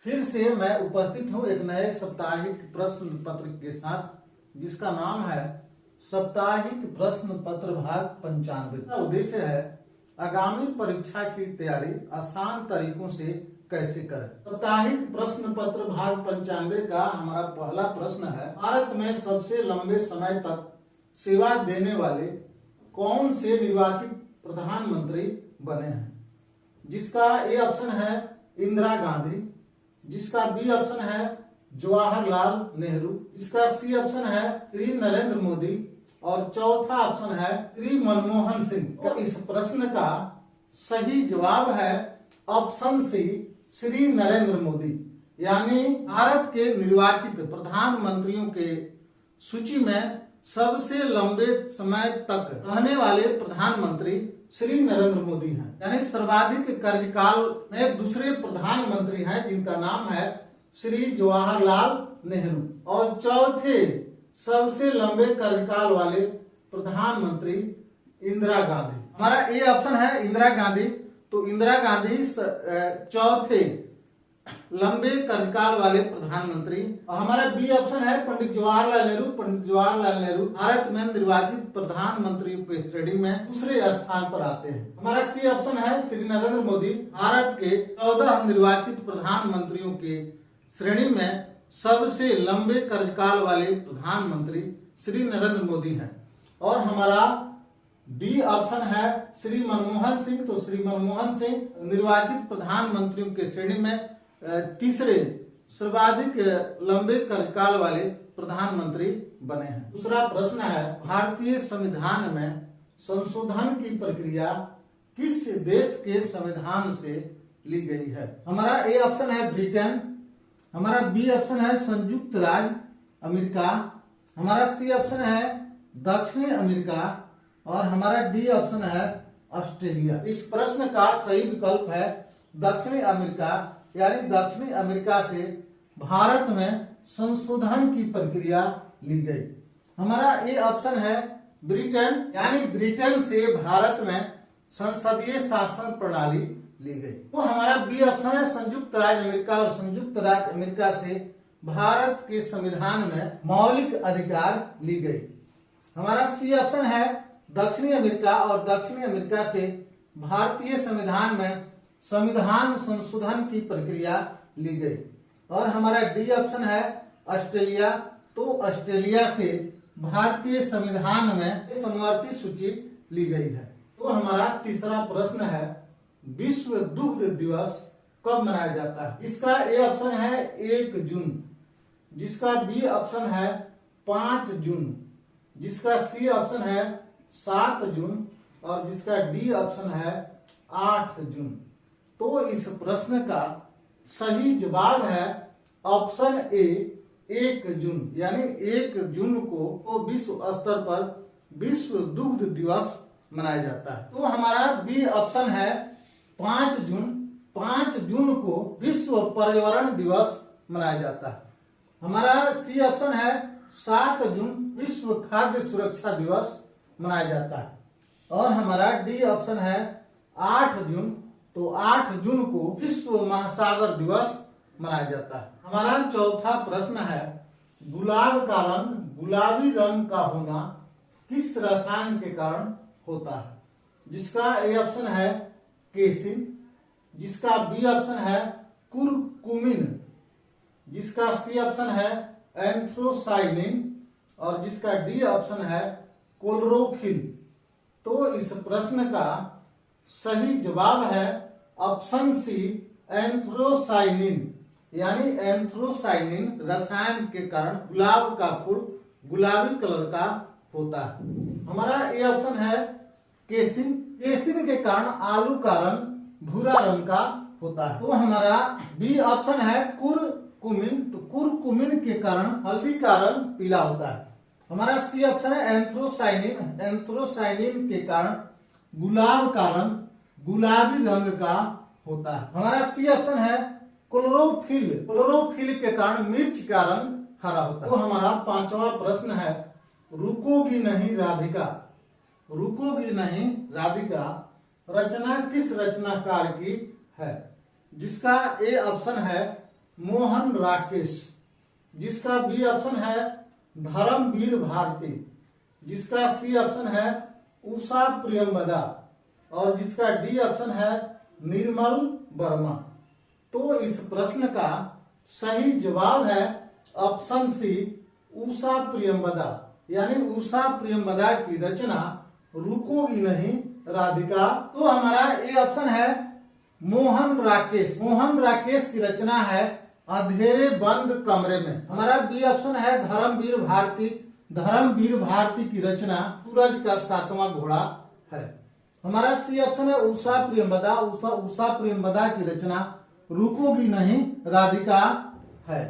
फिर से मैं उपस्थित हूँ एक नए साप्ताहिक प्रश्न पत्र के साथ, जिसका नाम है साप्ताहिक प्रश्न पत्र भाग 95। उद्देश्य है आगामी परीक्षा की तैयारी आसान तरीकों से कैसे करें। साप्ताहिक प्रश्न पत्र भाग 95 का हमारा पहला प्रश्न है, भारत में सबसे लंबे समय तक सेवा देने वाले कौन से निर्वाचित प्रधानमंत्री बने हैं। जिसका ए ऑप्शन है इंदिरा गांधी, जिसका बी ऑप्शन है जवाहरलाल नेहरू, जिसका सी ऑप्शन है श्री नरेंद्र मोदी और चौथा ऑप्शन है श्री मनमोहन सिंह। तो इस प्रश्न का सही जवाब है ऑप्शन सी श्री नरेंद्र मोदी। यानी भारत के निर्वाचित प्रधानमंत्रियों के सूची में सबसे लंबे समय तक रहने वाले प्रधानमंत्री श्री नरेंद्र मोदी हैं। यानी सर्वाधिक कार्यकाल में दूसरे प्रधानमंत्री हैं जिनका नाम है श्री जवाहरलाल नेहरू, और चौथे सबसे लंबे कार्यकाल वाले प्रधानमंत्री इंदिरा गांधी। हमारा ए ऑप्शन है इंदिरा गांधी, तो इंदिरा गांधी चौथे लंबे कार्यकाल वाले प्रधानमंत्री। और हमारा बी ऑप्शन है पंडित जवाहरलाल नेहरू। पंडित जवाहरलाल नेहरू भारत में निर्वाचित प्रधानमंत्रियों की श्रेणी में दूसरे स्थान पर आते हैं। हमारा सी ऑप्शन है श्री नरेंद्र मोदी, भारत के 14 निर्वाचित प्रधानमंत्रियों के श्रेणी में सबसे लंबे कार्यकाल वाले प्रधानमंत्री श्री नरेंद्र मोदी हैं। और हमारा डी ऑप्शन है श्री मनमोहन सिंह, तो श्री मनमोहन सिंह निर्वाचित प्रधानमंत्रियों के श्रेणी में तीसरे सर्वाधिक लंबे कार्यकाल वाले प्रधानमंत्री बने हैं। दूसरा प्रश्न है, भारतीय संविधान में संशोधन की प्रक्रिया किस देश के संविधान से ली गई है। हमारा ए ऑप्शन है ब्रिटेन, हमारा बी ऑप्शन है संयुक्त राज्य अमेरिका, हमारा सी ऑप्शन है दक्षिणी अमेरिका और हमारा डी ऑप्शन है ऑस्ट्रेलिया। इस प्रश्न का सही विकल्प है दक्षिणी अमेरिका। यानी दक्षिणी अमेरिका से भारत में संशोधन की प्रक्रिया ली गई। हमारा ए ऑप्शन है ब्रिटेन, यानी ब्रिटेन से भारत में संसदीय शासन प्रणाली ली गई। तो हमारा बी ऑप्शन है संयुक्त राज्य अमेरिका, और संयुक्त राज्य अमेरिका से भारत के संविधान में मौलिक अधिकार ली गई। हमारा सी ऑप्शन है दक्षिणी अमेरिका, और दक्षिणी अमेरिका से भारतीय संविधान में संविधान संशोधन की प्रक्रिया ली गई। और हमारा डी ऑप्शन है ऑस्ट्रेलिया, तो ऑस्ट्रेलिया से भारतीय संविधान में समवर्ती सूची ली गई है। तो हमारा तीसरा प्रश्न है, विश्व दुग्ध दिवस कब मनाया जाता है। इसका ए ऑप्शन है 1 जून, जिसका बी ऑप्शन है 5 जून, जिसका सी ऑप्शन है 7 जून और जिसका डी ऑप्शन है 8 जून। तो इस प्रश्न का सही जवाब है ऑप्शन ए 1 जून। यानी 1 जून को तो विश्व स्तर पर विश्व दुग्ध दिवस मनाया जाता है। तो हमारा बी ऑप्शन है 5 जून। 5 जून को विश्व पर्यावरण दिवस मनाया जाता है। हमारा सी ऑप्शन है 7 जून विश्व खाद्य सुरक्षा दिवस मनाया जाता है। और हमारा डी ऑप्शन है 8 जून, तो 8 जून को विश्व महासागर दिवस मनाया जाता है। हमारा चौथा प्रश्न है, गुलाब का रंग गुलाबी रंग का होना किस रसायन के कारण होता है। जिसका ए ऑप्शन है केसिन, जिसका बी ऑप्शन है कुरकुमिन, जिसका सी ऑप्शन है एंथ्रोसाइनिन और जिसका डी ऑप्शन है क्लोरोफिल। तो इस प्रश्न का सही जवाब है ऑप्शन सी एंथ्रोसाइनिन। यानी एंथ्रोसाइनिन रसायन के कारण गुलाब का फूल गुलाबी कलर का होता है। हमारा ए ऑप्शन है केसिन। केसिन के कारण आलू का रंग भूरा रंग का होता है। तो हमारा बी ऑप्शन है कुरकुमिन, तो कुरकुमिन के कारण हल्दी का रंग पीला होता है। हमारा सी ऑप्शन है एंथ्रोसाइनिन। एंथ्रोसाइनिन के कारण गुलाब का रंग गुलाबी रंग का होता है। हमारा सी ऑप्शन है क्लोरोफिल। क्लोरोफिल के कारण मिर्च का रंग हरा होता है। तो हमारा पांचवा प्रश्न है, रुकोगी नहीं राधिका। रुकोगी नहीं राधिका रचना किस रचनाकार की है। जिसका ए ऑप्शन है मोहन राकेश। जिसका बी ऑप्शन है धर्मवीर भारती। जिसका सी ऑप्शन है उषा प्रियंवदा। और जिसका डी ऑप्शन है निर्मल वर्मा। तो इस प्रश्न का सही जवाब है ऑप्शन सी उषा प्रियंवदा। यानी उषा प्रियंवदा की रचना रुकोगी नहीं राधिका। तो हमारा ए ऑप्शन है मोहन राकेश। मोहन राकेश की रचना है अंधेरे बंद कमरे में। हमारा बी ऑप्शन है धर्मवीर भारती। धर्मवीर भारती की रचना सूरज का सातवां घोड़ा है। हमारा सी ऑप्शन है उषा प्रियंवदा। उषा प्रियंवदा की रचना रुकोगी नहीं राधिका है।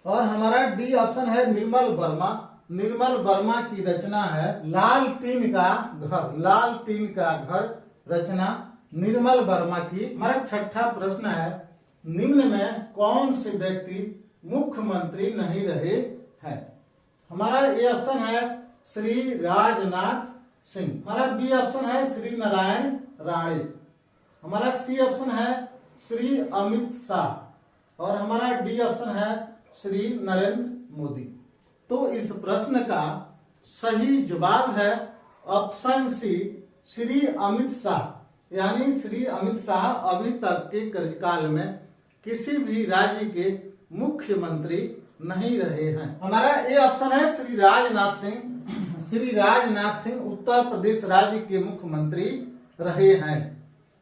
और हमारा डी ऑप्शन है निर्मल वर्मा। निर्मल वर्मा की रचना है लाल टीन का घर। लाल टीन का घर रचना निर्मल वर्मा की। हमारा छठा प्रश्न है निम्न में कौन से व्यक्ति मुख्यमंत्री नहीं रहे हैं। हमारा ए ऑप्शन है श्री राजनाथ सिंह। हमारा बी ऑप्शन है श्री नारायण राणे। हमारा सी ऑप्शन है श्री अमित शाह। और हमारा डी ऑप्शन है श्री नरेंद्र मोदी। तो इस प्रश्न का सही जवाब है ऑप्शन सी श्री अमित शाह। यानी श्री अमित शाह अभी तक के कार्यकाल में किसी भी राज्य के मुख्यमंत्री नहीं रहे हैं। हमारा ए ऑप्शन है श्री राजनाथ सिंह। श्री राजनाथ सिंह उत्तर प्रदेश राज्य के मुख्यमंत्री रहे हैं।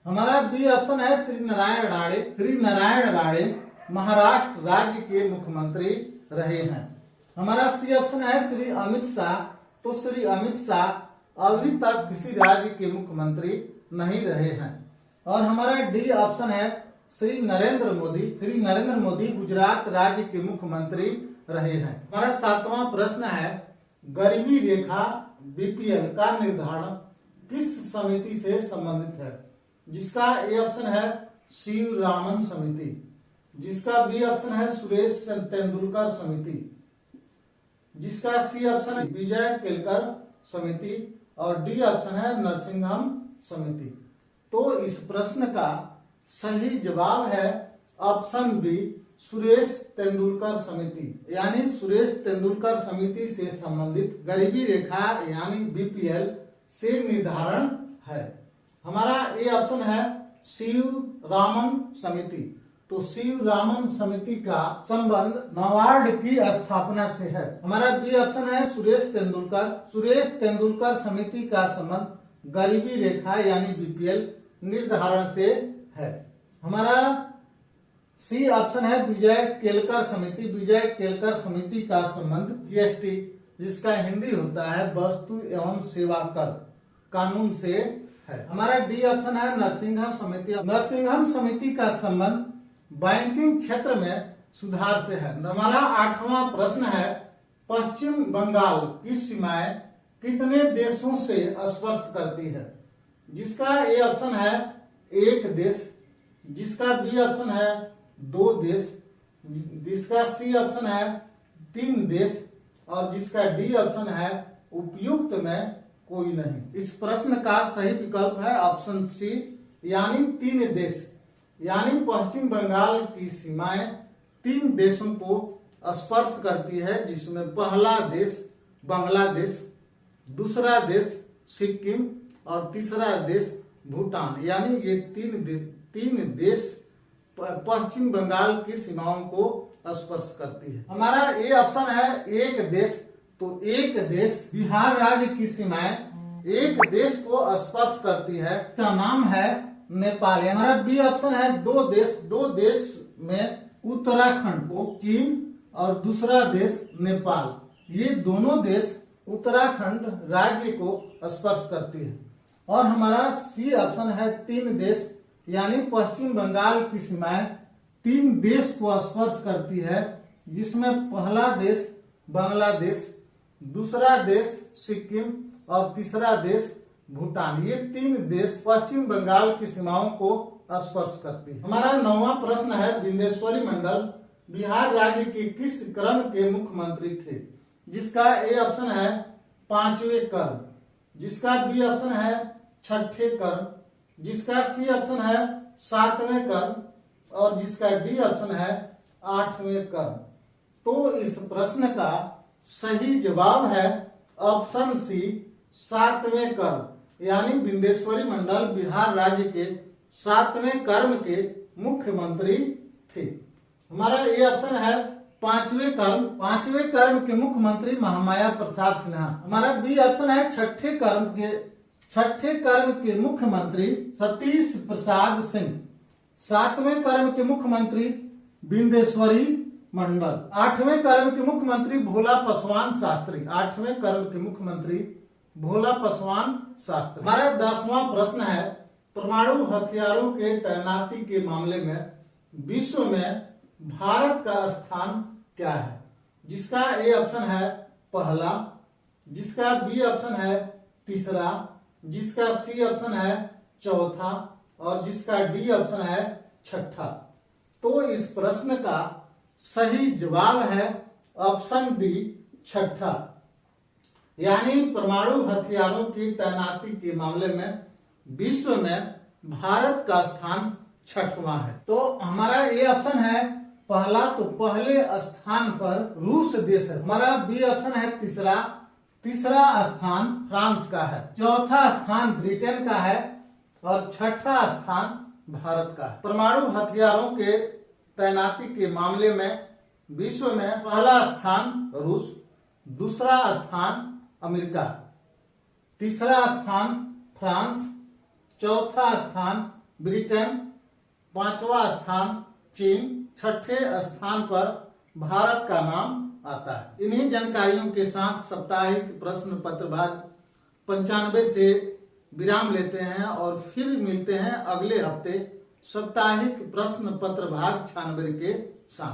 हमारा बी ऑप्शन है श्री नारायण राणे। श्री नारायण राणे महाराष्ट्र राज्य के मुख्यमंत्री रहे हैं। हमारा सी ऑप्शन है श्री अमित शाह। तो श्री अमित शाह अभी तक किसी राज्य के मुख्यमंत्री नहीं रहे हैं। और हमारा डी ऑप्शन है श्री नरेंद्र मोदी। श्री नरेंद्र मोदी गुजरात राज्य के मुख्यमंत्री रहे हैं। हमारा सातवां प्रश्न है गरीबी रेखा बीपीएल का निर्धारण किस समिति से संबंधित है। जिसका ए ऑप्शन है शिव रामन समिति। जिसका बी ऑप्शन है सुरेश तेंदुलकर समिति। जिसका सी ऑप्शन है विजय केलकर समिति। और डी ऑप्शन है नरसिंघम समिति। तो इस प्रश्न का सही जवाब है ऑप्शन बी सुरेश तेंदुलकर समिति। यानी सुरेश तेंदुलकर समिति से संबंधित गरीबी रेखा यानी बीपीएल से निर्धारण है। हमारा ए ऑप्शन है शिव रामन समिति। तो शिव रामन समिति का संबंध नाबार्ड की स्थापना से है। हमारा बी ऑप्शन है सुरेश तेंदुलकर। सुरेश तेंदुलकर समिति का संबंध गरीबी रेखा यानी बीपीएल निर्धारण से है। हमारा सी ऑप्शन है विजय केलकर समिति। विजय केलकर समिति का संबंध जीएसटी जिसका हिंदी होता है वस्तु एवं सेवा कर कानून से है। हमारा डी ऑप्शन है नरसिंघम समिति। नरसिंघम समिति का संबंध बैंकिंग क्षेत्र में सुधार से है। हमारा आठवां प्रश्न है पश्चिम बंगाल की सीमाएं कितने देशों से स्पर्श करती है। जिसका ए ऑप्शन है एक देश। जिसका बी ऑप्शन है दो देश। जिसका सी ऑप्शन है तीन देश। और जिसका डी ऑप्शन है उपयुक्त में कोई नहीं। इस प्रश्न का सही विकल्प है ऑप्शन सी यानी तीन देश। यानी पश्चिम बंगाल की सीमाएं तीन देशों को स्पर्श करती है। जिसमें पहला देश बांग्लादेश, दूसरा देश सिक्किम और तीसरा देश भूटान। यानी ये तीन देश पश्चिम बंगाल की सीमाओं को स्पर्श करती है। हमारा ए ऑप्शन है एक देश। तो एक देश बिहार राज्य की सीमाएं एक देश को स्पर्श करती है। इसका नाम है नेपाल। हमारा बी ऑप्शन है दो देश। दो देश में उत्तराखंड को चीन और दूसरा देश नेपाल। ये दोनों देश उत्तराखंड राज्य को स्पर्श करती है। और हमारा सी ऑप्शन है तीन देश। यानी पश्चिम बंगाल की सीमाएं तीन देश को स्पर्श करती है। जिसमें पहला देश बांग्लादेश, दूसरा देश सिक्किम और तीसरा देश भूटान। ये तीन देश पश्चिम बंगाल की सीमाओं को स्पर्श करती है। हमारा नौवां प्रश्न है विंध्येश्वरी मंडल बिहार राज्य के किस क्रम के मुख्यमंत्री थे। जिसका ए ऑप्शन है पांचवें कर्म। जिसका बी ऑप्शन है छठे कर्म। जिसका सी ऑप्शन है सातवें कर्म। और जिसका डी ऑप्शन है 8वें कर्म। तो इस प्रश्न का सही जवाब है ऑप्शन सी 7वें कर्म, यानी विंध्येश्वरी मंडल बिहार राज्य के 7वें कर्म के मुख्यमंत्री थे। हमारा ये ऑप्शन है 5वें कर्म। 5वें कर्म के मुख्यमंत्री महामाया प्रसाद सिन्हा। हमारा बी ऑप्शन है 6ठे कर्म के मुख्यमंत्री सतीश प्रसाद सिंह। 7वें कर्म के मुख्यमंत्री विंध्येश्वरी मंडल। 8वें कर्म के मुख्यमंत्री भोला पासवान शास्त्री। 8वें कर्म के मुख्यमंत्री भोला पासवान शास्त्री। हमारा 10वां प्रश्न है परमाणु हथियारों के तैनाती के मामले में विश्व में भारत का स्थान क्या है? जिसका ए ऑप्शन है पहला, जिसका बी ऑप्शन है तीसरा, जिसका सी ऑप्शन है चौथा और जिसका डी ऑप्शन है छठा। तो इस प्रश्न का सही जवाब है ऑप्शन डी छठा, यानी परमाणु हथियारों की तैनाती के मामले में विश्व में भारत का स्थान 6वां है। तो हमारा ये ऑप्शन है पहला, तो पहले स्थान पर रूस देश है। हमारा बी ऑप्शन है तीसरा स्थान फ्रांस का है, चौथा स्थान ब्रिटेन का है और छठा स्थान भारत का है। परमाणु हथियारों के तैनाती के मामले में विश्व में पहला स्थान रूस, दूसरा स्थान अमेरिका, तीसरा स्थान फ्रांस, चौथा स्थान ब्रिटेन, 5वां स्थान चीन, 6ठे स्थान पर भारत का नाम आता है। इन्हीं जानकारियों के साथ साप्ताहिक प्रश्न पत्र भाग 95 से विराम लेते हैं और फिर मिलते हैं अगले हफ्ते साप्ताहिक प्रश्न पत्र भाग 96 के साथ।